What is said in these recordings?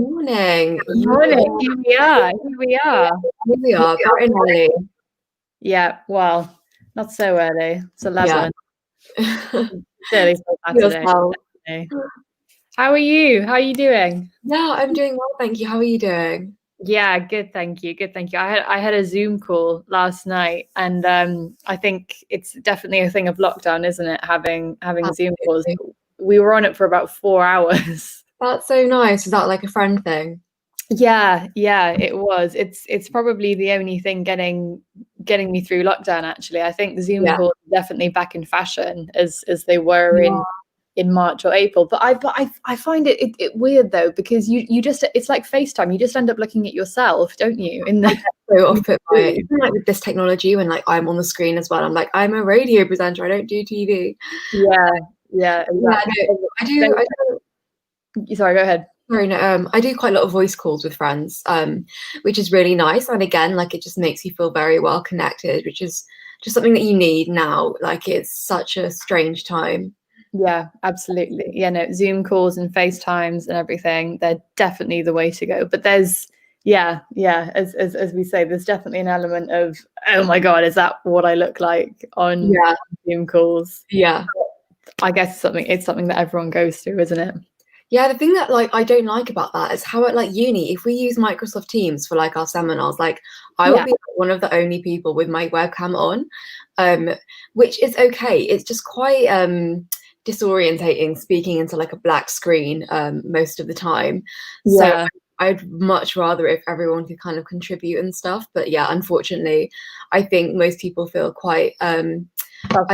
Morning. Good morning. Here we are. Here we are. Here we are, bright and early. Yeah, well, not so early. It's 11. Yeah. It's early for Saturday. Yourself. How are you? How are you doing? Yeah, I'm doing well, thank you. How are you doing? Yeah, good, thank you. Good, thank you. I had a Zoom call last night, and I think it's definitely a thing of lockdown, isn't it? Having Zoom calls. Absolutely. We were on it for about 4 hours. That's so nice. Is that like a friend thing? Yeah, it was. It's probably the only thing getting me through lockdown, actually. I think Zoom Yeah. calls are definitely back in fashion as they were Yeah. in March or April. But I find it weird though, because you just, it's like FaceTime. You just end up looking at yourself, don't you? I get so off put by it. Even like with this technology, when like I'm on the screen as well, I'm like, I'm a radio presenter, I don't do TV. Yeah, exactly. No, I do Sorry, go ahead. Sorry, no, I do quite a lot of voice calls with friends, which is really nice. And again, like it just makes you feel very well connected, which is just something that you need now. Like it's such a strange time. Yeah, absolutely. Yeah, no, Zoom calls and FaceTimes and everything, they're definitely the way to go. But there's, as we say, there's definitely an element of, oh my God, is that what I look like on Zoom calls? Yeah. I guess it's something that everyone goes through, isn't it? Yeah, the thing that like I don't like about that is how at like uni, if we use Microsoft Teams for like our seminars, like I will be one of the only people with my webcam on, which is okay. It's just quite disorientating speaking into like a black screen most of the time. So I'd much rather if everyone could kind of contribute and stuff. But yeah, unfortunately, I think most people feel quite I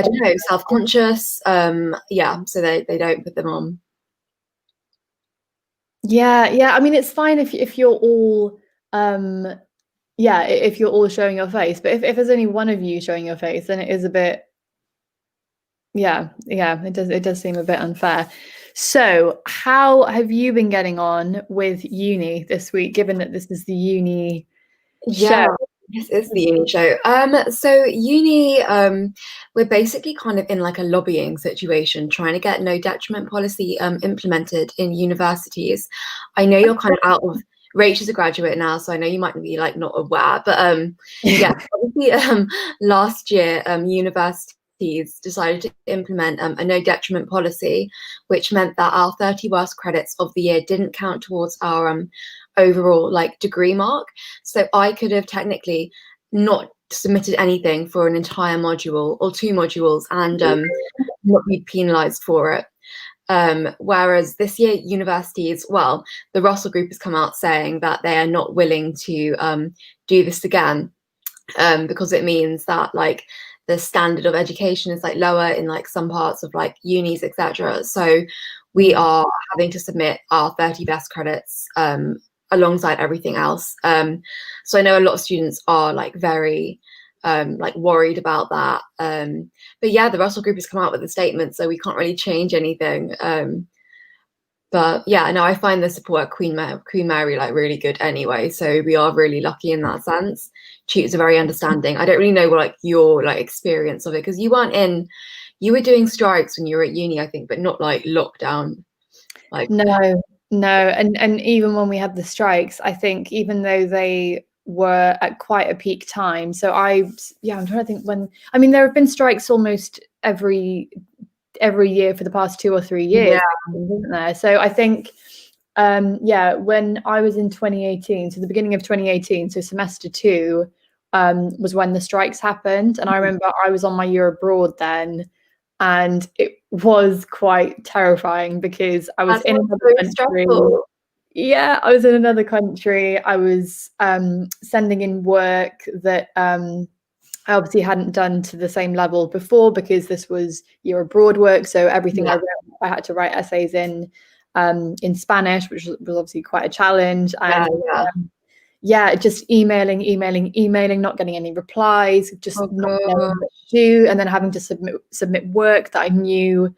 don't know, self-conscious. Yeah, so they don't put them on. Yeah. I mean, it's fine if you're all if you're all showing your face, but if there's only one of you showing your face, then it is a bit, it does seem a bit unfair. So how have you been getting on with uni this week, given that this is the uni show? This is the uni show. So uni, we're basically kind of in like a lobbying situation, trying to get no detriment policy implemented in universities. I know you're kind of out of Rachel's a graduate now, so I know you might be like not aware, but obviously last year universities decided to implement a no detriment policy, which meant that our 30 worst credits of the year didn't count towards our overall like degree mark. So I could have technically not submitted anything for an entire module or 2 modules and not be penalized for it. Whereas this year universities, well, the Russell Group has come out saying that they are not willing to do this again because it means that like the standard of education is like lower in like some parts of like unis, etc. So we are having to submit our 30 best credits alongside everything else. So I know a lot of students are like very like worried about that. But yeah, the Russell Group has come out with a statement, so we can't really change anything. But yeah, no, I find the support at Queen Mary like really good anyway. So we are really lucky in that sense. Tutors are very understanding. I don't really know what like your like experience of it, because you were doing strikes when you were at uni, I think, but not like lockdown. Like No, and even when we had the strikes, I think even though they were at quite a peak time, so I'm trying to think when. I mean, there have been strikes almost every year for the past 2 or 3 years, isn't there? So I think, when I was in 2018, so the beginning of 2018, so semester 2, was when the strikes happened, and I remember I was on my year abroad then. And it was quite terrifying because I was in another country. Yeah, I was in another country. I was sending in work that I obviously hadn't done to the same level before, because this was year abroad work. So everything I wrote, I had to write essays in Spanish, which was obviously quite a challenge. And just emailing, not getting any replies, just not knowing what to do, and then having to submit work that I knew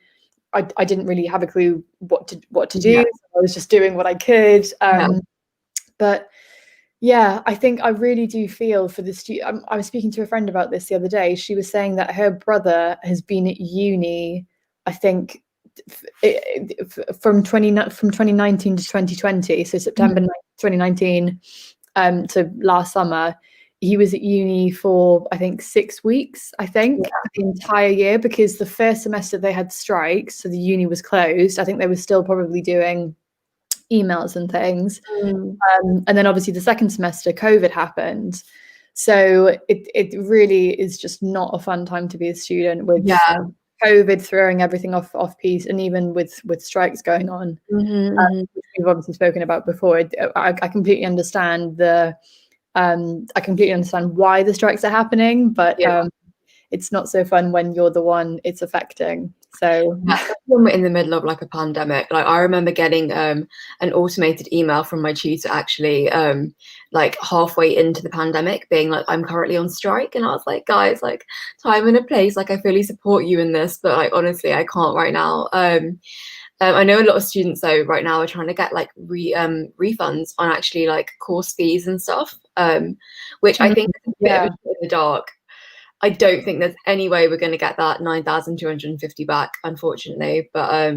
I didn't really have a clue what to do. So I was just doing what I could. But yeah, I think I really do feel for the student. I was speaking to a friend about this the other day. She was saying that her brother has been at uni, I think, from 2019 to 2020, so September 2019 to last summer, he was at uni for I think 6 weeks, the entire year, because the first semester they had strikes, so the uni was closed. I think they were still probably doing emails and things. And then obviously the second semester, COVID happened. So it really is just not a fun time to be a student with COVID throwing everything off piece, and even with strikes going on, which we've obviously spoken about before. I completely understand why the strikes are happening, but it's not so fun when you're the one it's affecting. So when we're in the middle of like a pandemic, like I remember getting an automated email from my tutor actually like halfway into the pandemic being like, I'm currently on strike. And I was like, guys, like time and a place, like I fully support you in this, but like honestly I can't right now. I know a lot of students though right now are trying to get like refunds on actually like course fees and stuff, which I think is a bit of a shot in the dark. I don't think there's any way we're going to get that 9,250 back, unfortunately. But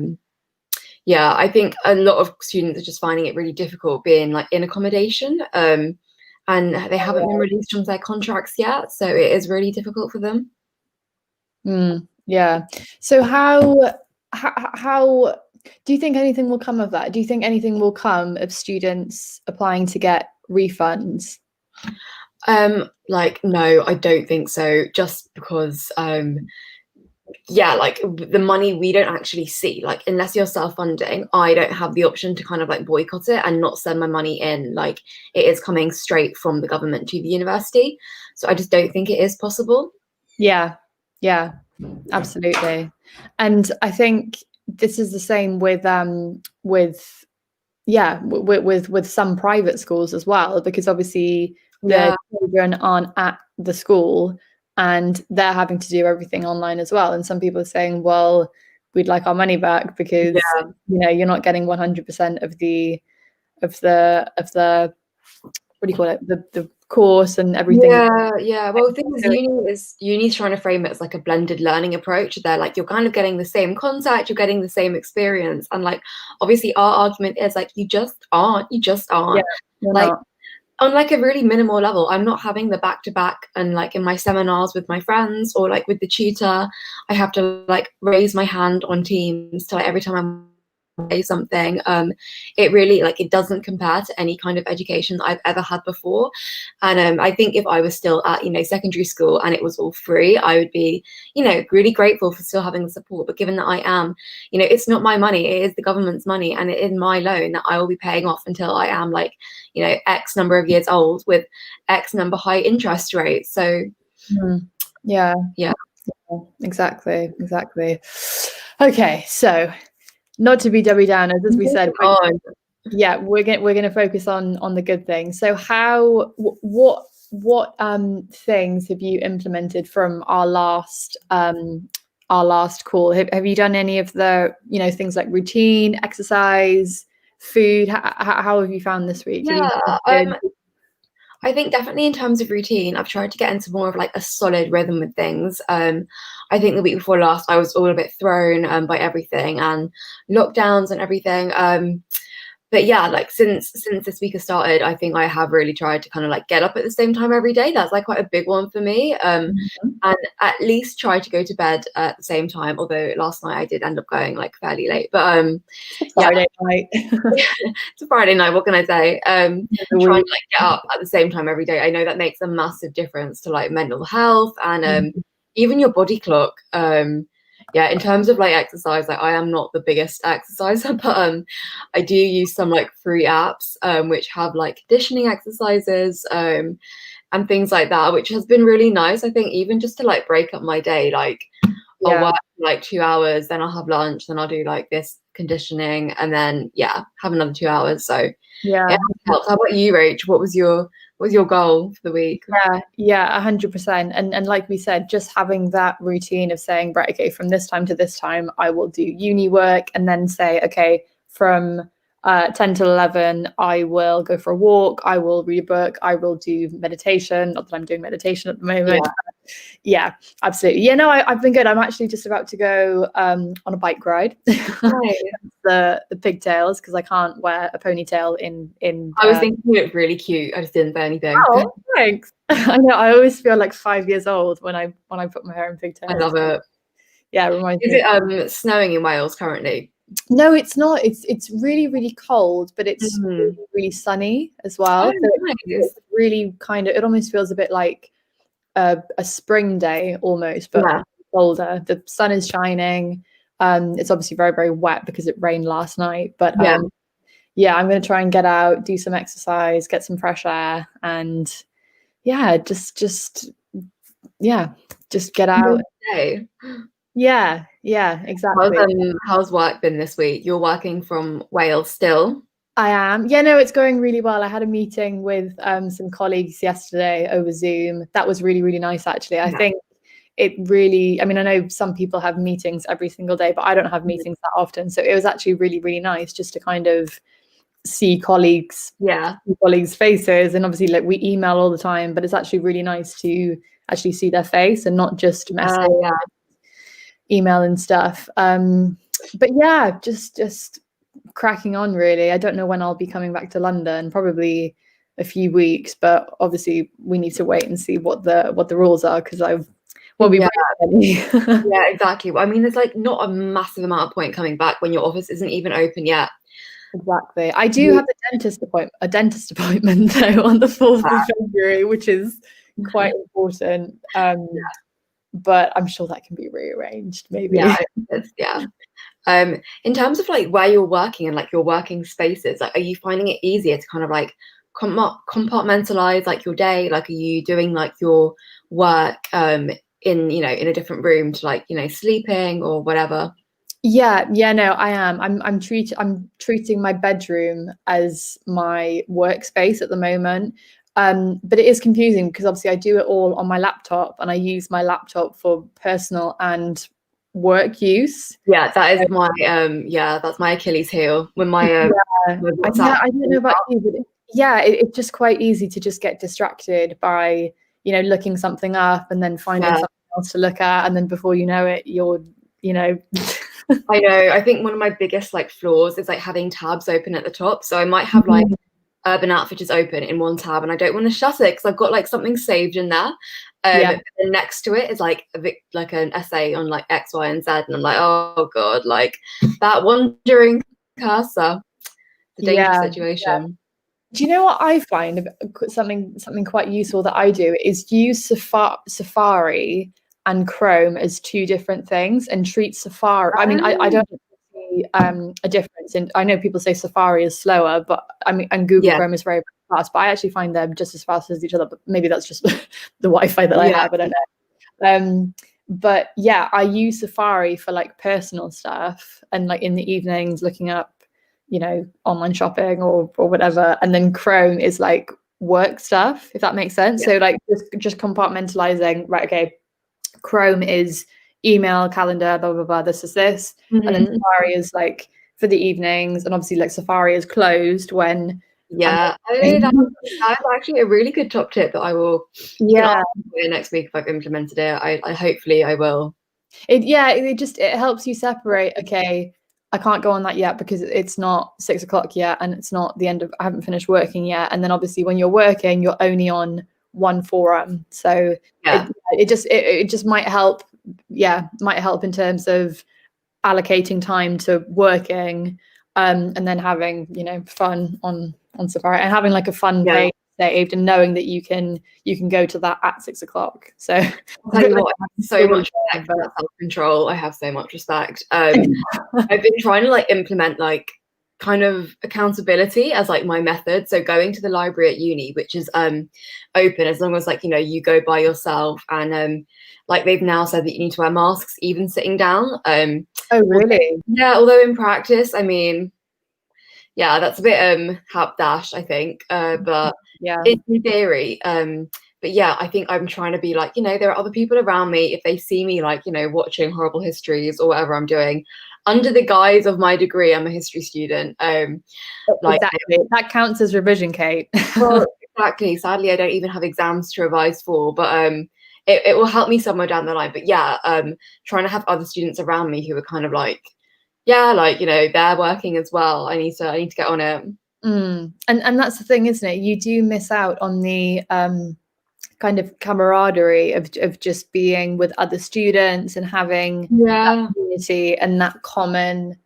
yeah, I think a lot of students are just finding it really difficult being like in accommodation, and they haven't been released from their contracts yet, so it is really difficult for them. Yeah. So how do you think anything will come of that? Do you think anything will come of students applying to get refunds? Like no, I don't think so, just because like the money we don't actually see, like unless you're self-funding, I don't have the option to kind of like boycott it and not send my money in. Like it is coming straight from the government to the university, so I just don't think it is possible. Yeah, absolutely. And I think this is the same with some private schools as well, because obviously the children aren't at the school and they're having to do everything online as well. And some people are saying, well, we'd like our money back because you're not getting 100% of the what do you call it, the course and everything. Well, the thing is uni's trying to frame it as like a blended learning approach. They're like, you're kind of getting the same contact, you're getting the same experience, and like obviously our argument is like you just aren't like not. On like a really minimal level. I'm not having the back-to-back, and like in my seminars with my friends or like with the tutor, I have to like raise my hand on Teams to like every time I'm say something. It really like it doesn't compare to any kind of education that I've ever had before. And I think if I was still at secondary school and it was all free, I would be really grateful for still having the support. But given that I am, it's not my money, it is the government's money, and it is my loan that I will be paying off until I am like X number of years old with X number high interest rates. So yeah, exactly. Okay, so not to be Debbie Downers, as we said, we're going to focus on the good things. So what things have you implemented from our last call? Have you done any of the things like routine, exercise, food? How have you found this week? I think definitely in terms of routine, I've tried to get into more of like a solid rhythm with things. I think the week before last, I was all a bit thrown by everything and lockdowns and everything. But yeah, like since this week has started, I think I have really tried to kind of like get up at the same time every day. That's like quite a big one for me. And at least try to go to bed at the same time. Although last night I did end up going like fairly late. But Friday night. It's a Friday night. What can I say? Trying to like get up at the same time every day. I know that makes a massive difference to like mental health and even your body clock. In terms of like exercise, like I am not the biggest exerciser, but I do use some like free apps which have like conditioning exercises and things like that, which has been really nice. I think even just to like break up my day, like I'll work for like 2 hours, then I'll have lunch, then I'll do like this conditioning, and then have another 2 hours. So it helps. How about you, Rach? What was your goal for the week? 100%. And like we said, just having that routine of saying, right, okay, from this time to this time I will do uni work, and then say, okay, from 10 to 11 I will go for a walk, I will read a book, I will do meditation. Not that I'm doing meditation at the moment. Yeah, absolutely. Yeah, no, I've been good. I'm actually just about to go on a bike ride. Nice. The pigtails, because I can't wear a ponytail in I was thinking you looked really cute. I just didn't say anything. Oh, thanks. I know, I always feel like 5 years old when I put my hair in I pigtails. love it. Yeah, it reminds Is me. it snowing in Wales currently? No, it's not. It's really, really cold, but it's Mm. really, really sunny as Oh, well. So nice. it's really kind of, it almost feels a bit like a spring day almost, but Yeah. colder. The sun is shining. It's obviously very, very wet because it rained last night. But Yeah. yeah, I'm going to try and get out, do some exercise, get some fresh air, and yeah, just yeah, just get out. Okay. Yeah, exactly. How's work been this week? You're working from Wales still? I am. Yeah, no, it's going really well. I had a meeting with some colleagues yesterday over Zoom. That was really, really nice, actually. I Yeah. think it really, I mean, I know some people have meetings every single day, but I don't have meetings that often. So it was actually really, really nice just to kind of see Yeah. colleagues' faces. And obviously, like, we email all the time, but it's actually really nice to actually see their face and not just message, Yeah. email and stuff. But yeah, just cracking on, really. I don't know when I'll be coming back to London, probably a few weeks, but obviously we need to wait and see what the rules are, because I won't be Yeah. ready. Yeah, exactly. I mean, there's like not a massive amount of point coming back when your office isn't even open yet. Exactly. I do have a dentist appointment though on the 4th of February, which is quite important. But I'm sure that can be rearranged, maybe. Yeah. In terms of like where you're working and like your working spaces, like, are you finding it easier to kind of like compartmentalize like your day? Like, are you doing like your work in in a different room to like sleeping or whatever? Yeah, no, I am. I'm treating my bedroom as my workspace at the moment. But it is confusing because obviously I do it all on my laptop, and I use my laptop for personal and work use. Yeah, that is my that's my Achilles heel when my Yeah, my WhatsApp. I don't know about you, but it's just quite easy to just get distracted by, looking something up and then finding Yeah, something else to look at, and then before you know it, you're, you know, I know. I think one of my biggest like flaws is like having tabs open at the top. So I might have like Urban Outfitters open in one tab, and I don't want to shut it because I've got like something saved in there. yeah, But then next to it is like like an essay on like X, Y, and Z, and I'm like, oh god, like that wandering cursor. It's a dangerous yeah. situation. Do you know what I find something quite useful that I do is use Safari and Chrome as two different things, and treat Safari. I mean, I don't see a difference. And I know people say Safari is slower, but I mean, and Google Yeah, Chrome is very, very fast. But I actually find them just as fast as each other. But maybe that's just the Wi-Fi that I yeah, have. I don't know. But yeah, I use Safari for like personal stuff, and like in the evenings looking up, online shopping or whatever, and then Chrome is like work stuff, if that makes sense. yeah. So like just compartmentalizing, right? Okay, Chrome is email, calendar, blah blah blah, this is this, and then Mhm. Safari is like for the evenings, and obviously like Safari is closed when I'm Yeah, that's actually a really good top tip that I will. You can ask yeah. me next week if I've implemented it. I hopefully I will. It helps you separate. Okay, I can't go on that yet because it's not 6 o'clock yet, and it's not the end of. I haven't finished working yet, and then obviously when you're working, you're only on one forum, so Yeah, it just might help. Yeah, might help in terms of allocating time to working, and then having fun on Safari, and having like a fun yeah. page saved, and knowing that you can go to that at 6 o'clock. So I'll tell you what, I have so much respect for that self-control. I have so much respect. I've been trying to like implement like kind of accountability as like my method. So going to the library at uni, which is open as long as like you go by yourself, and like they've now said that you need to wear masks even sitting down. Oh, really? Yeah, although in practice, I mean, yeah, that's a bit hapdash, I think. But Yeah. in theory, but yeah, I think I'm trying to be like, there are other people around me. If they see me like, watching horrible histories or whatever I'm doing, under the guise of my degree, I'm a history student. Like, Exactly. That counts as revision, Kate. well, exactly. Sadly, I don't even have exams to revise for, but it will help me somewhere down the line. But yeah, trying to have other students around me who are kind of like, yeah, like, you know, they're working as well. I need to get on it. And that's the thing, isn't it? You do miss out on the kind of camaraderie of just being with other students and having that Yeah. community and that common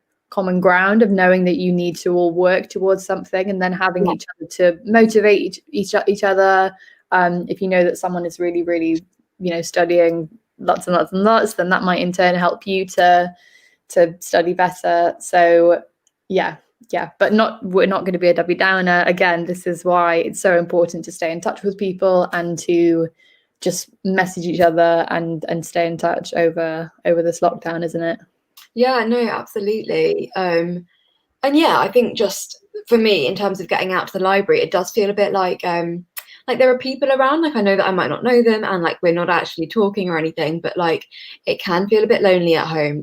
ground of knowing that you need to all work towards something, and then having each other to motivate each other. If you know that someone is really, really, you know, studying lots and lots and lots, then that might in turn help you to study better. So yeah, but we're not going to be a Debbie Downer. Again, this is why it's so important to stay in touch with people and to just message each other and stay in touch over this lockdown, isn't it? Yeah, no, absolutely. And yeah, I think just for me, in terms of getting out to the library, it does feel a bit like there are people around. Like I know that I might not know them, and like we're not actually talking or anything, but like it can feel a bit lonely at home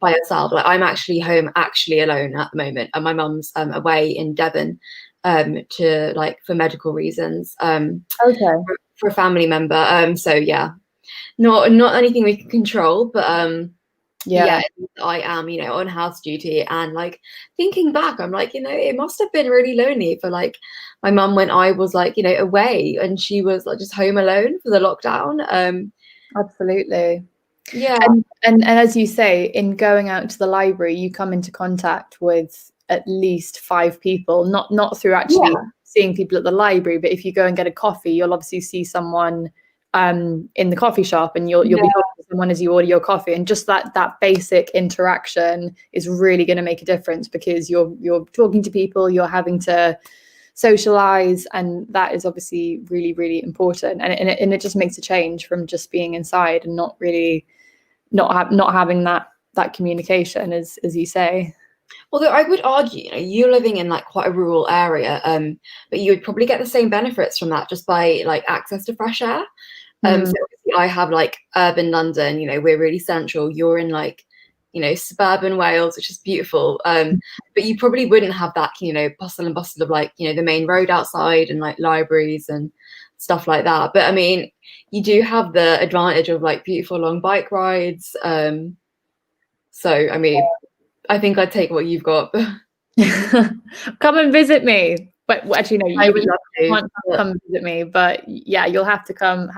by yourself. Like I'm actually home actually alone at the moment, and my mum's away in Devon to like for medical reasons Okay. for a family member. So yeah, not anything we can control, but yeah, I am, you know, on house duty, and like thinking back, I'm like, you know, it must have been really lonely for like my mum when I was like, you know, away and she was like just home alone for the lockdown. Absolutely. Yeah, And as you say, in going out to the library, you come into contact with at least 5 people, not through actually yeah, seeing people at the library, but if you go and get a coffee, you'll obviously see someone in the coffee shop, and you'll be yeah. talking to someone as you order your coffee, and just that basic interaction is really going to make a difference, because you're talking to people, you're having to socialize, and that is obviously really, really important, and it just makes a change from just being inside and not really not having that communication, as you say. Although I would argue, you know, you're living in like quite a rural area, but you would probably get the same benefits from that just by like access to fresh air. So obviously I have like urban London, you know, we're really central. You're in like, you know, suburban Wales, which is beautiful. But you probably wouldn't have that, you know, bustle and bustle of like, you know, the main road outside and like libraries and stuff like that. But I mean, you do have the advantage of like beautiful long bike rides. So I mean, I think I'd take what you've got. Come and visit me. But well, actually, no, I you would love to, can't come and visit me. But yeah, you'll have to come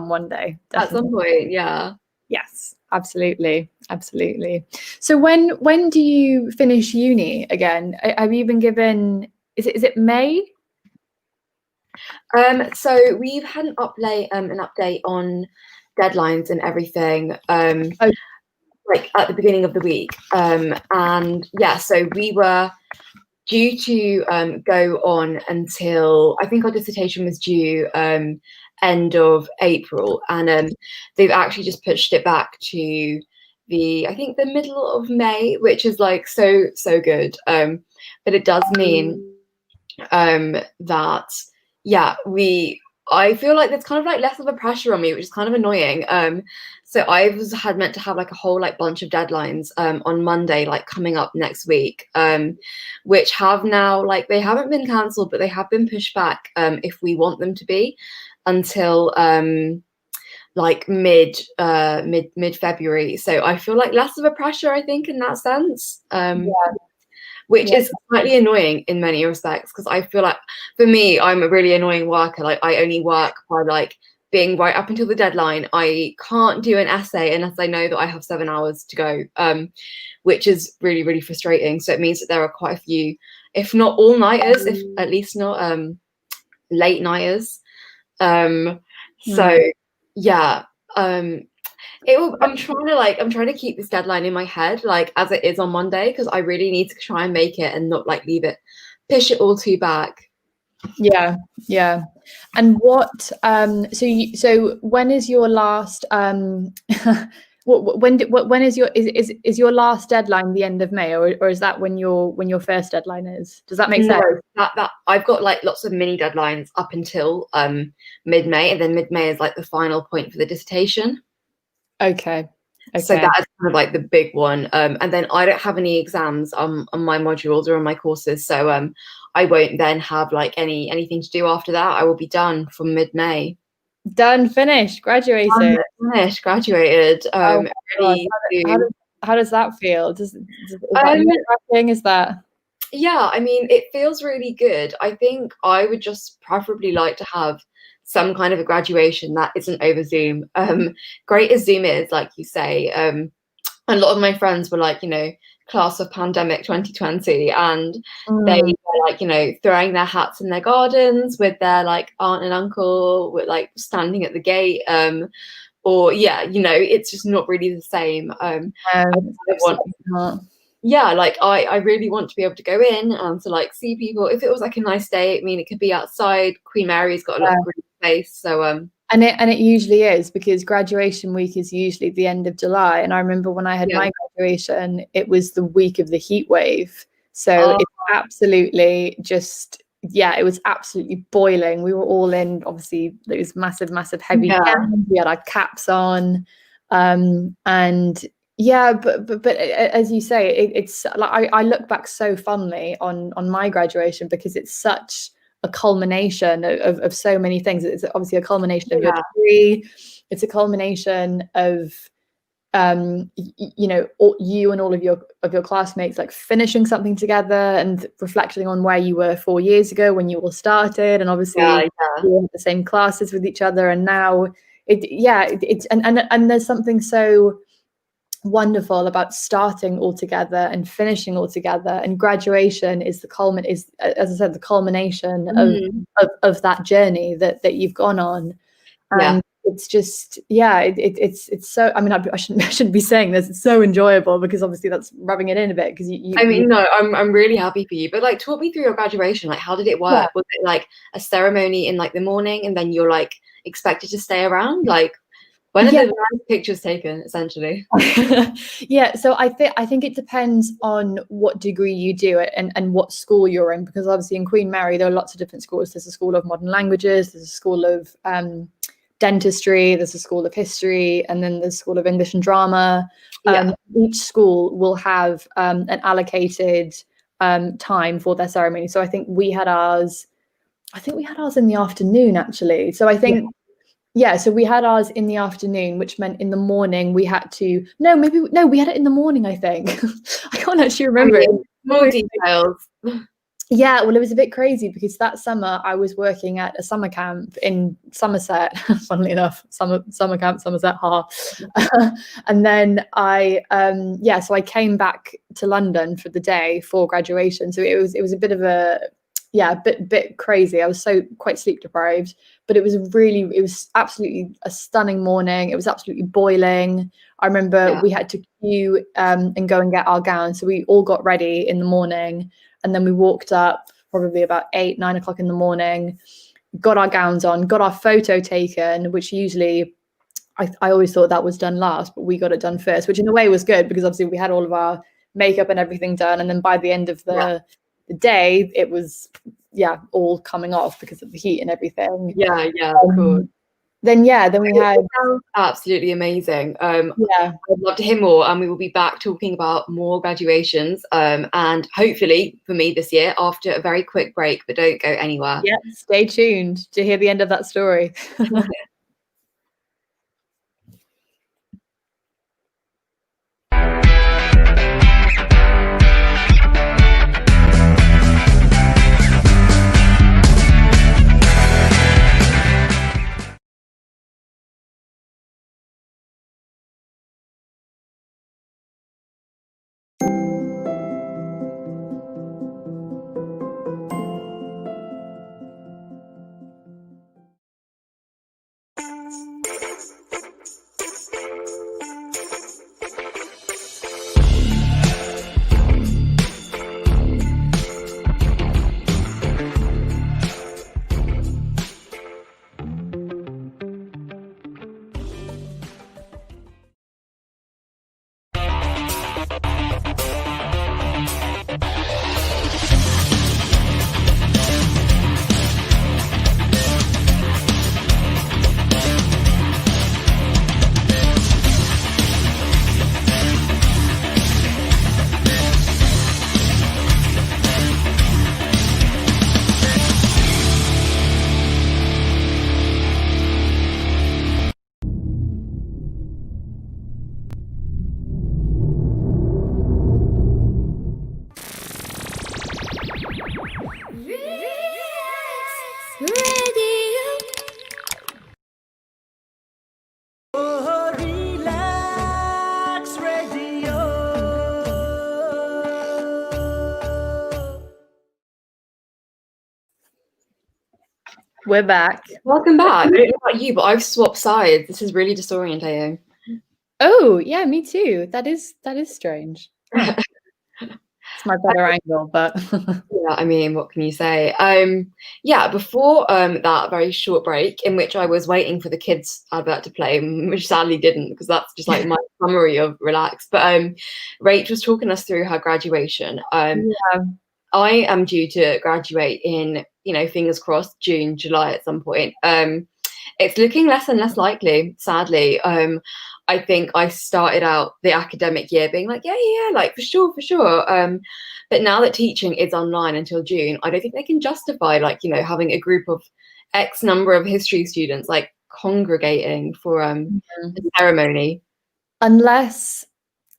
one day. at some Definitely. point. Yeah. Yes, absolutely, absolutely. So when do you finish uni again? Have you been given? Is it May? So we've had an update on deadlines and everything. Oh, Like at the beginning of the week. And yeah, so we were due to go on until I think our dissertation was due end of April, and they've actually just pushed it back to I think the middle of May, which is like so good. But it does mean that yeah, I feel like there's kind of like less of a pressure on me, which is kind of annoying. So had meant to have like a whole like bunch of deadlines on Monday, like coming up next week, which have now like they haven't been cancelled, but they have been pushed back if we want them to be until like mid February. So I feel like less of a pressure, I think, in that sense. Which is slightly annoying in many respects, because I feel like for me, I'm a really annoying worker. Like I only work by like being right up until the deadline. I can't do an essay unless I know that I have 7 hours to go, which is really, really frustrating. So it means that there are quite a few, if not all nighters, if at least not late nighters. So yeah, I'm trying to keep this deadline in my head, like as it is on Monday, because I really need to try and make it and not like push it all too back. Yeah. And what? So when is your last? When is your last deadline the end of May, or is that when your first deadline is? Does that make sense? No, that I've got like lots of mini deadlines up until mid-May, and then mid-May is like the final point for the dissertation. Okay. So that is kind of like the big one. And then I don't have any exams on my modules or on my courses. So I won't then have like anything to do after that. I will be done from mid-May. Done, finished, graduated. Finished, graduated. Oh my God. Ready to. How does that feel? Is that Um, nerve-wracking? Is that yeah, I mean, it feels really good. I think I would just preferably like to have some kind of a graduation that isn't over Zoom. Great as Zoom is, like you say. A lot of my friends were like, class of pandemic 2020, and they mm, were like, throwing their hats in their gardens with their like aunt and uncle, with like standing at the gate. Or yeah, it's just not really the same. I it's kind of want, absolutely not. yeah, like I really want to be able to go in and to like see people. If it was like a nice day, I mean, it could be outside. Queen Mary's got a lot Yeah. of green space, so And it usually is, because graduation week is usually the end of July. And I remember when I had yeah. my graduation, it was the week of the heat wave. So Oh it's absolutely just, yeah, it was absolutely boiling. We were all in obviously those massive, massive heavy yeah, gowns. We had our caps on. And yeah, but as you say, it's like I look back so fondly on my graduation, because it's such a culmination of so many things. It's obviously a culmination of your yeah, degree. It's a culmination of you and all of your classmates like finishing something together and reflecting on where you were 4 years ago when you all started, and yeah, obviously yeah, you were in the same classes with each other, and now it's and there's something so wonderful about starting all together and finishing all together, and graduation is as I said, the culmination mm, of that journey that you've gone on. yeah. And it's just, yeah, it's so, I mean, I shouldn't be saying this, it's so enjoyable, because obviously that's rubbing it in a bit, because I you mean, no, I'm really happy for you. But like, talk me through your graduation. Like, how did it yeah. work? Was it like a ceremony in like the morning, and then you're like expected to stay around? Like, when are Yeah. the nice pictures taken, essentially? Yeah, so I think it depends on what degree you do it, and what school you're in, because obviously in Queen Mary there are lots of different schools. There's a school of modern languages, there's a school of dentistry, there's a school of history, and then there's a school of English and drama. Yeah, Each school will have an allocated time for their ceremony. So I think we had ours in the afternoon, actually. So I yeah. think, yeah, so we had ours in the afternoon, which meant in the morning we had to, no, maybe, no, we had it in the morning, I think. I can't actually I remember it. mean, small details. Yeah, well, it was a bit crazy, because that summer I was working at a summer camp in Somerset, funnily enough, summer camp, Somerset, ha. And then so I came back to London for the day for graduation. So it was a bit of a, yeah, a bit crazy. I was so quite sleep deprived, but it was absolutely a stunning morning. It was absolutely boiling. I remember Yeah, we had to queue and go and get our gowns. So we all got ready in the morning, and then we walked up probably about 8, 9 o'clock in the morning, got our gowns on, got our photo taken, which usually I always thought that was done last, but we got it done first, which in a way was good, because obviously we had all of our makeup and everything done. And then by the end of yeah, the day, it was, yeah, all coming off because of the heat and everything. yeah, yeah, of course. Then we had, It sounds absolutely amazing. yeah, I'd love to hear more, and we will be back talking about more graduations. And hopefully for me this year after a very quick break, but don't go anywhere. yeah, stay tuned to hear the end of that story. Radio. Oh, relax radio. We're back. Welcome back. I don't know about you, but I've swapped sides. This is really disorientating. Oh, yeah, me too. That is strange. Huh. It's my better angle, but Yeah, I mean, what can you say? Yeah, before that very short break in which I was waiting for the kids advert to play, which sadly didn't because that's just like my summary of relax. But Rach was talking us through her graduation. yeah. I am due to graduate in, fingers crossed, June, July at some point. It's looking less and less likely, sadly. I think I started out the academic year being like, yeah, like for sure. But now that teaching is online until June, I don't think they can justify like, having a group of X number of history students like congregating for the ceremony. Unless,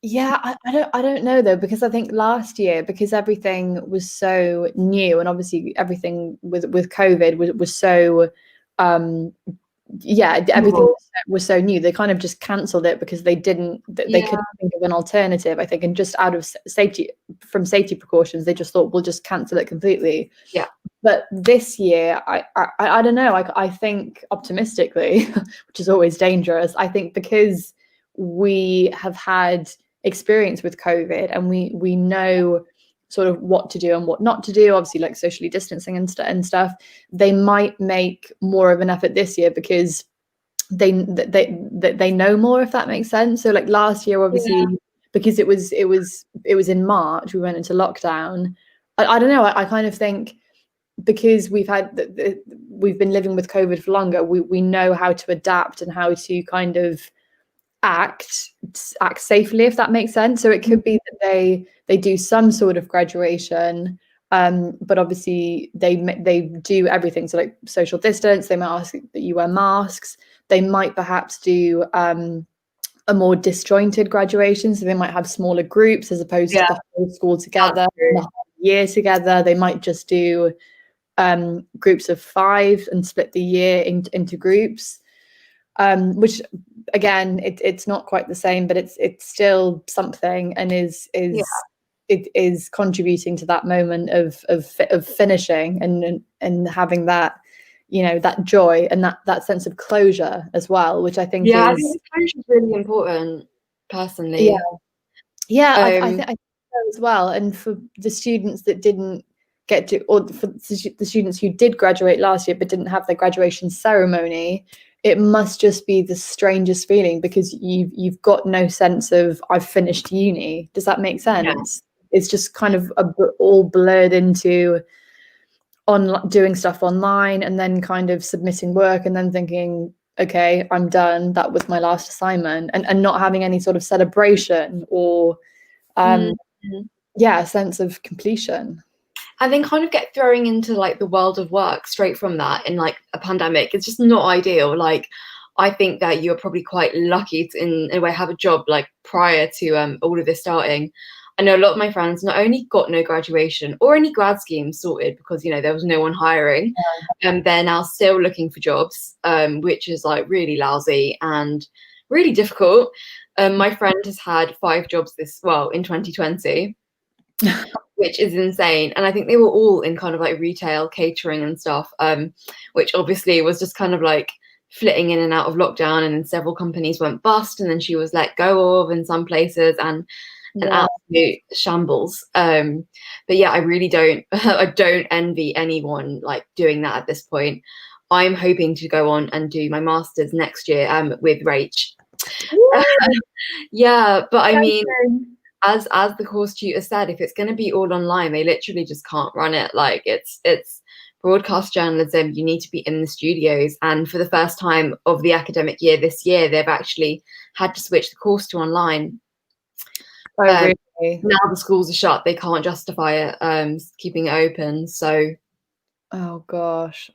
yeah, I don't know though, because I think last year, because everything was so new, and obviously everything with COVID was so yeah, everything was so new. They kind of just cancelled it because they couldn't think of an alternative, I think, and just out of safety precautions, they just thought we'll just cancel it completely. Yeah. But this year, I don't know. I think optimistically, which is always dangerous. I think because we have had experience with COVID and we know sort of what to do and what not to do, obviously like socially distancing and stuff, they might make more of an effort this year because they know more, if that makes sense. So like last year, obviously, because it was in March, we went into lockdown. I don't know. I kind of think because we've been living with COVID for longer, we know how to adapt and how to kind of act safely, if that makes sense. So it could be that they do some sort of graduation, but obviously they do everything. So like social distance, they might ask that you wear masks. They might perhaps do a more disjointed graduation, so they might have smaller groups as opposed to the whole school together, the whole year together. They might just do groups of 5 and split the year into groups, which again it's not quite the same, but it's still something, and it is contributing to that moment of finishing and having that, that joy and that sense of closure as well, which I think I think closure is really important personally. I think so as well. And for the students that didn't get to, or for the students who did graduate last year but didn't have their graduation ceremony, it must just be the strangest feeling because you've got no sense of I've finished uni. Does that make sense? It's just kind of all blurred into doing stuff online and then kind of submitting work and then thinking, okay, I'm done. That was my last assignment, and not having any sort of celebration or sense of completion. And then kind of get throwing into like the world of work straight from that in like a pandemic. It's just not ideal. Like I think that you're probably quite lucky to in a way have a job like prior to all of this starting. I know a lot of my friends not only got no graduation or any grad scheme sorted because there was no one hiring, they're now still looking for jobs, which is like really lousy and really difficult. My friend has had 5 jobs in 2020. Which is insane. And I think they were all in kind of like retail, catering and stuff, which obviously was just kind of like flitting in and out of lockdown, and then several companies went bust and then she was let go of in some places, and an absolute shambles. But yeah, I really don't I don't envy anyone like doing that at this point. I'm hoping to go on and do my master's next year with Rach. But I mean, as the course tutor said, if it's going to be all online, they literally just can't run it. Like it's broadcast journalism. You need to be in the studios, and for the first time of the academic year this year, they've actually had to switch the course to online. Really? Now the schools are shut, they can't justify it keeping it open. So oh gosh.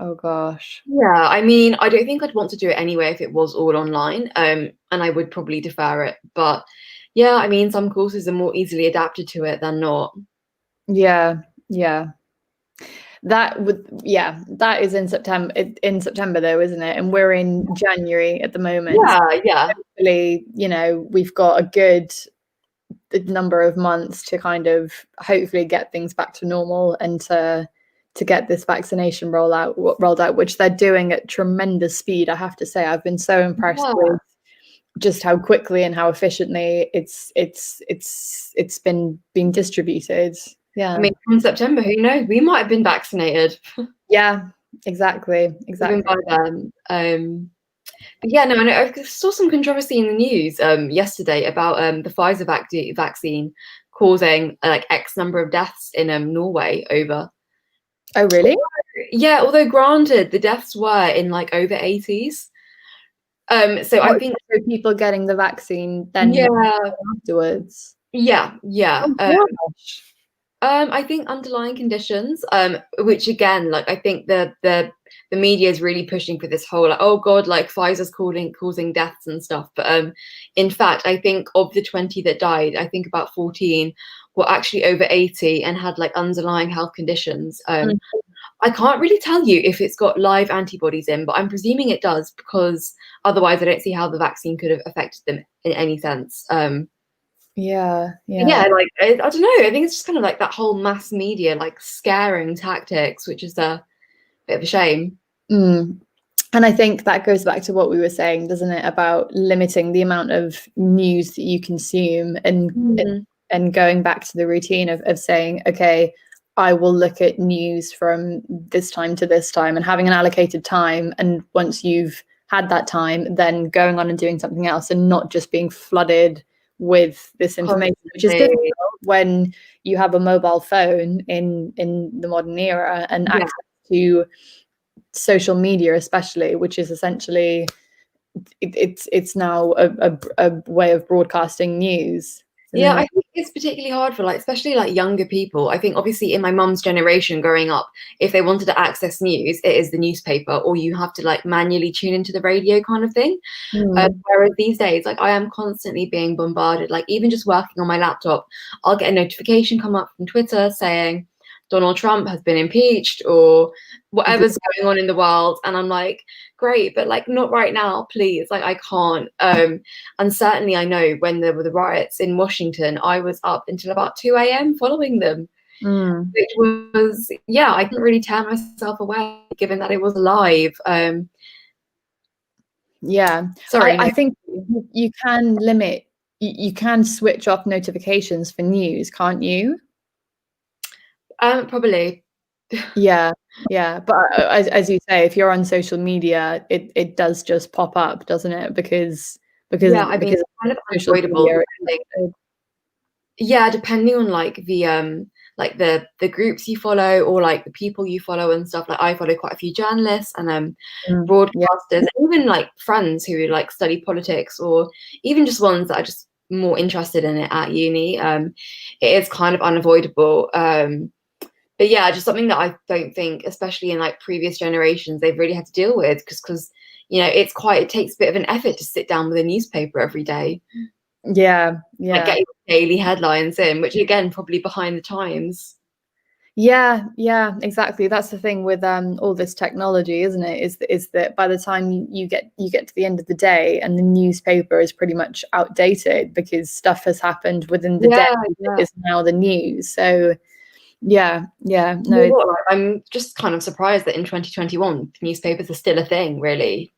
Yeah, I mean, I don't think I'd want to do it anyway if it was all online, and I would probably defer it. But yeah, I mean, some courses are more easily adapted to it than not. Yeah. That would, yeah, that is in September. In September, though, isn't it? And we're in January at the moment. Yeah. Hopefully, we've got a good number of months to kind of hopefully get things back to normal and to get this vaccination rolled out, which they're doing at tremendous speed. I have to say, I've been so impressed with just how quickly and how efficiently it's been being distributed. Yeah. I mean, from September, who knows? We might have been vaccinated. Yeah, exactly. Even by then. But yeah, no, I saw some controversy in the news yesterday about the Pfizer vaccine causing like X number of deaths in Norway over. Oh, really? Yeah, although granted, the deaths were in like over 80s. So I think people getting the vaccine then afterwards. Yeah. Oh, I think underlying conditions, which again, like I think the media is really pushing for this whole like, oh God, like Pfizer's causing deaths and stuff. But in fact, I think of the 20 that died, I think about 14 were actually over 80 and had like underlying health conditions. I can't really tell you if it's got live antibodies in, but I'm presuming it does, because otherwise I don't see how the vaccine could have affected them in any sense. Yeah, like I don't know, I think it's just kind of like that whole mass media like scaring tactics, which is a bit of a shame. And I think that goes back to what we were saying, doesn't it, about limiting the amount of news that you consume and going back to the routine of saying, okay, I will look at news from this time to this time and having an allocated time, and once you've had that time, then going on and doing something else and not just being flooded with this information, which is difficult when you have a mobile phone in the modern era and access to social media, especially, which is essentially it's now a way of broadcasting news. Yeah, I think it's particularly hard for like, especially like younger people. I think obviously in my mum's generation growing up, if they wanted to access news, it is the newspaper, or you have to like manually tune into the radio kind of thing. Whereas these days, like I am constantly being bombarded. Like even just working on my laptop, I'll get a notification come up from Twitter saying Donald Trump has been impeached or whatever's going on in the world. And I'm like, great, but like not right now, please. Like I can't. And certainly I know when there were the riots in Washington, I was up until about 2 a.m. following them. Which was, I couldn't really tear myself away given that it was live. Sorry. I think you can limit, you can switch off notifications for news, can't you? Probably. Yeah. But as you say, if you're on social media, it does just pop up, doesn't it? Because I mean, it's kind of unavoidable. Depending on like the groups you follow or like the people you follow and stuff. Like I follow quite a few journalists and broadcasters, and even like friends who like study politics, or even just ones that are just more interested in it at uni. It is kind of unavoidable. But just something that I don't think, especially in like previous generations, they've really had to deal with, because it takes a bit of an effort to sit down with a newspaper every day. Like get your daily headlines in, which again probably behind the times. Yeah, exactly. That's the thing with all this technology, isn't it? Is that by the time you get to the end of the day and the newspaper is pretty much outdated because stuff has happened within the day that is now the news. So no. I'm just kind of surprised that in 2021 newspapers are still a thing, really.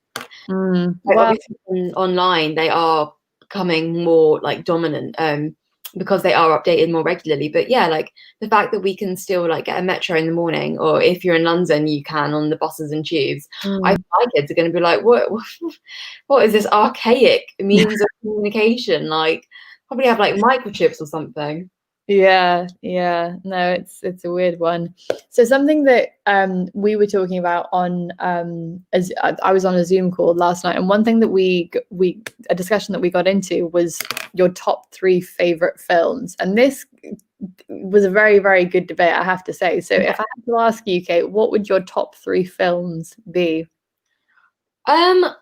Obviously online they are becoming more like dominant because they are updated more regularly. But like the fact that we can still like get a metro in the morning, or if you're in London you can on the buses and tubes. I think my kids are going to be like, what is this archaic means of communication? Like probably have like microchips or something. No, it's a weird one. So something that we were talking about on as I was on a Zoom call last night, and one thing that a discussion that we got into was your top 3 favorite films, and this was a very, very good debate, I have to say. So if I had to ask you, Kate, what would your top 3 films be? I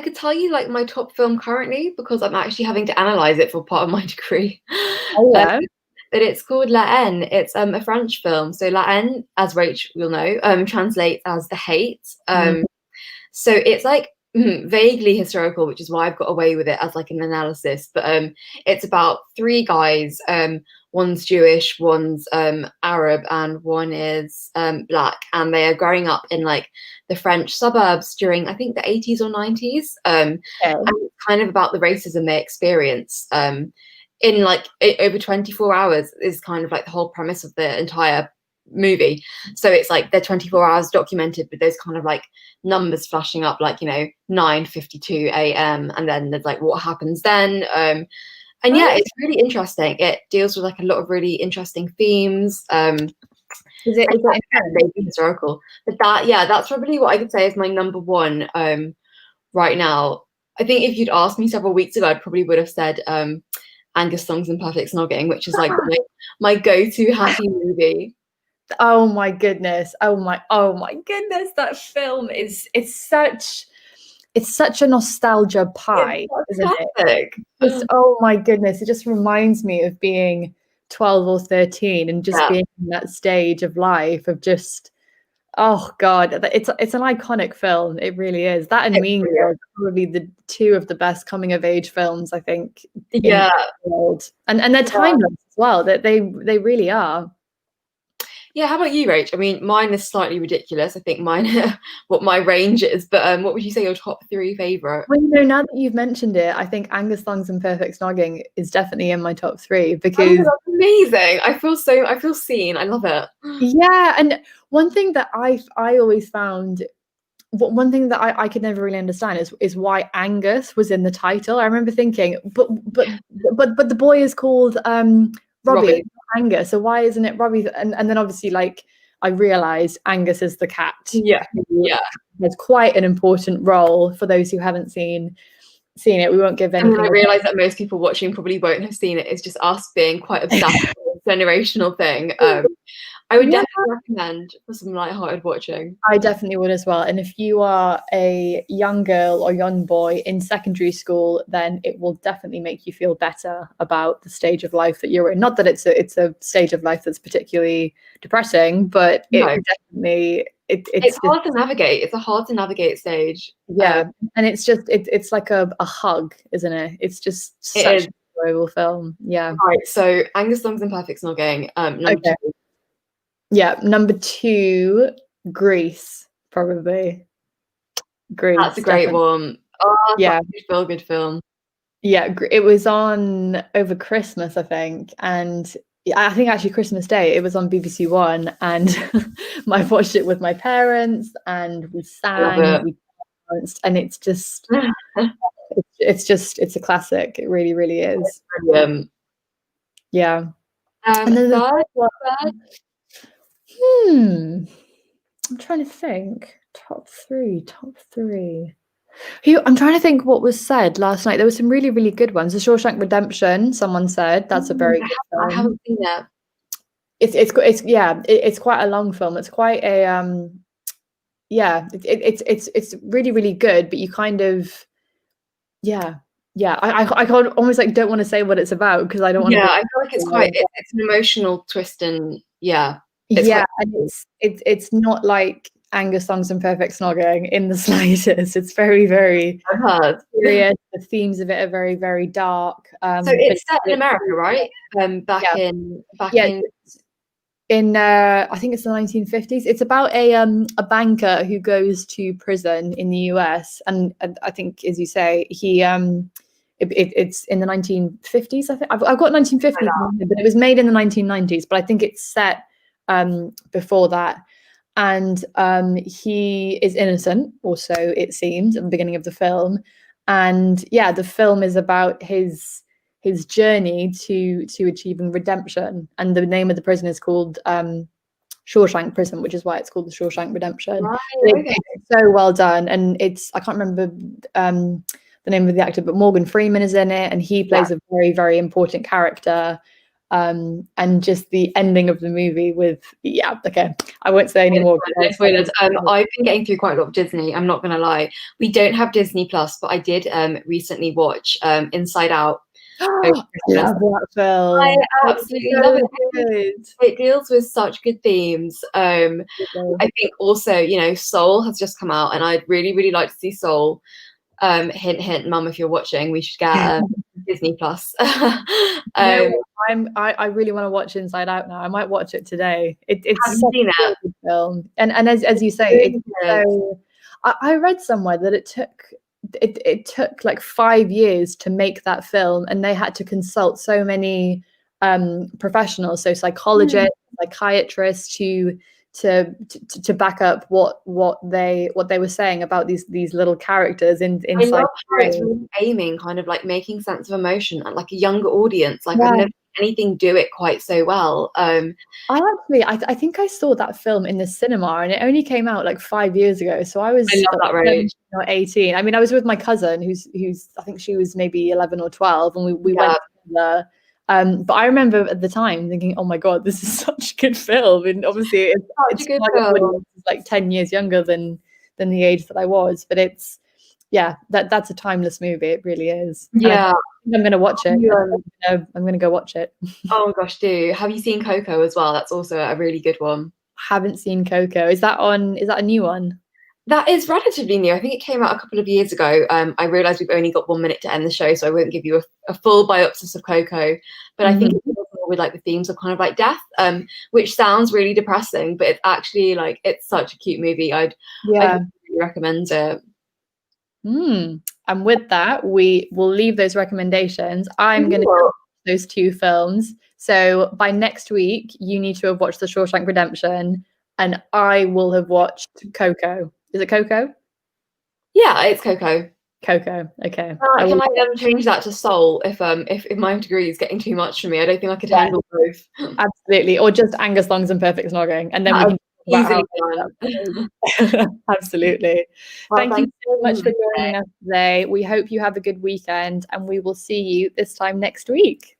could tell you like my top film currently, because I'm actually having to analyze it for part of my degree. but it's called La Haine. It's a French film. So La Haine, as Rach will know, translates as the hate. Mm. So it's like vaguely historical, which is why I've got away with it as like an analysis. But it's about three guys. One's Jewish, one's Arab, and one is black, and they are growing up in like the French suburbs during I think the 80s or 90s. And it's kind of about the racism they experience. In like over 24 hours is kind of like the whole premise of the entire movie. So it's like they're 24 hours documented with those kind of like numbers flashing up, like, you know, 9:52 a.m. and then there's like what happens then. And yeah, it's really interesting. It deals with like a lot of really interesting themes. Is it historical? But that's probably what I could say is my number one right now. I think if you'd asked me several weeks ago, I probably would have said Angus Thongs and Perfect Snogging, which is like my go-to happy movie. Oh my goodness. Oh my goodness. That film it's such a nostalgia pie, isn't it? Oh my goodness. It just reminds me of being 12 or 13 and just being in that stage of life of just, oh God, it's an iconic film. It really is. That and Mean Girls are probably the two of the best coming of age films, I think, in the world. And they're timeless as well. That they really are. Yeah, how about you, Rach? I mean, mine is slightly ridiculous. I think mine, what my range is, but what would you say your top three favourite? Well, you know, now that you've mentioned it, I think Angus Thongs and Perfect Snogging is definitely in my top three because that's amazing. I feel seen. I love it. Yeah, and one thing that I always found, one thing that I could never really understand is why Angus was in the title. I remember thinking, but the boy is called Robbie. Angus, so why isn't it Robbie? And then obviously, like, I realized Angus is the cat. Yeah. There's quite an important role for those who haven't seen it. We won't give anything. And I realize that most people watching probably won't have seen it. It's just us being quite obsessed with a generational thing. I would definitely recommend for some lighthearted watching. I definitely would as well. And if you are a young girl or young boy in secondary school, then it will definitely make you feel better about the stage of life that you're in. Not that it's a stage of life that's particularly depressing, but definitely it's hard to navigate. It's a hard to navigate stage. Yeah, and it's just it's like a hug, isn't it? It's just such an enjoyable film. Yeah. All right. So Angus Thongs and Perfect Snogging. Number two. Yeah, number two, Grease, probably. Grease. That's a great one. Oh, yeah, good film. Yeah, it was on over Christmas, I think, and I think actually Christmas Day. It was on BBC One, and I watched it with my parents, and we sang, we danced, and it's just, it's a classic. It really, really is. Brilliant. Yeah. And then the third. I'm trying to think. Top three. I'm trying to think what was said last night. There were some really, really good ones. The Shawshank Redemption, someone said. That's a very good film. I haven't seen that. It's quite a long film. It's quite a it's really, really good, but you kind of I kind of almost like don't want to say what it's about because I don't want to. I feel like it's an emotional twist and and it's not like Angus Thongs and Perfect Snogging in the slightest. It's very, very serious. The themes of it are very, very dark. So it's set in America, right? Back in I think it's the 1950s. It's about a banker who goes to prison in the US, and I think, as you say, he it's in the 1950s. I think I've got 1950s, but it was made in the 1990s. But I think it's set before that. And he is innocent, or so it seems at the beginning of the film. And the film is about his journey to achieving redemption. And the name of the prison is called Shawshank Prison, which is why it's called the Shawshank Redemption. Right, it's so well done. And I can't remember the name of the actor, but Morgan Freeman is in it, and he plays a very, very important character. And just the ending of the movie with I won't say any more. I've been getting through quite a lot of Disney. I'm not gonna lie, we don't have Disney Plus, but I did recently watch Inside Out, I Christmas. love that I film. It's absolutely love so it. good. It deals with such good themes. I think also, you know, Soul has just come out, and I'd really, really like to see Soul. Hint, hint, Mum, if you're watching, we should get Disney Plus. No, I really want to watch Inside Out now. I might watch it today. It's Have you such seen a it? good film, and as you say, Really it's good. so. I read somewhere that it took like 5 years to make that film, and they had to consult so many professionals, so psychologists, psychiatrists, to back up what they were saying about these little characters I inside love the how it's brain. really aiming, kind of like making sense of emotion and like a younger audience. Like I've Yeah. never seen anything do it quite so well. I think I saw that film in the cinema, and it only came out like 5 years ago. So I was I love that 17 rage. or 18. I mean, I was with my cousin, who's I think she was maybe 11 or 12, and we Yeah. went together. But I remember at the time thinking, "Oh my God, this is such a good film!" And obviously, Such a good film. it's like 10 years younger than the age that I was. But it's that's a timeless movie. It really is. And I Yeah. think I'm going to watch it. Yeah. I'm going to go watch it. Oh my gosh, do. Have you seen Coco as well? That's also a really good one. Haven't seen Coco. Is that a new one? That is relatively new. I think it came out a couple of years ago. I realised we've only got 1 minute to end the show, so I won't give you a full biopsis of Coco. But I think it deals more with like the themes of kind of like death, which sounds really depressing, but it's actually like it's such a cute movie. I'd really recommend it. And with that, we will leave those recommendations. I'm going to watch those 2 films. So by next week, you need to have watched The Shawshank Redemption, and I will have watched Coco. Is it Coco? Yeah, it's Coco. Coco. Okay. Can I change that to Soul if my degree is getting too much for me? I don't think I could handle both. Absolutely. Or just Angus Thongs and Perfect Snogging, and then we can easily done. Absolutely. Well, Thank you so much for joining us today. We hope you have a good weekend, and we will see you this time next week.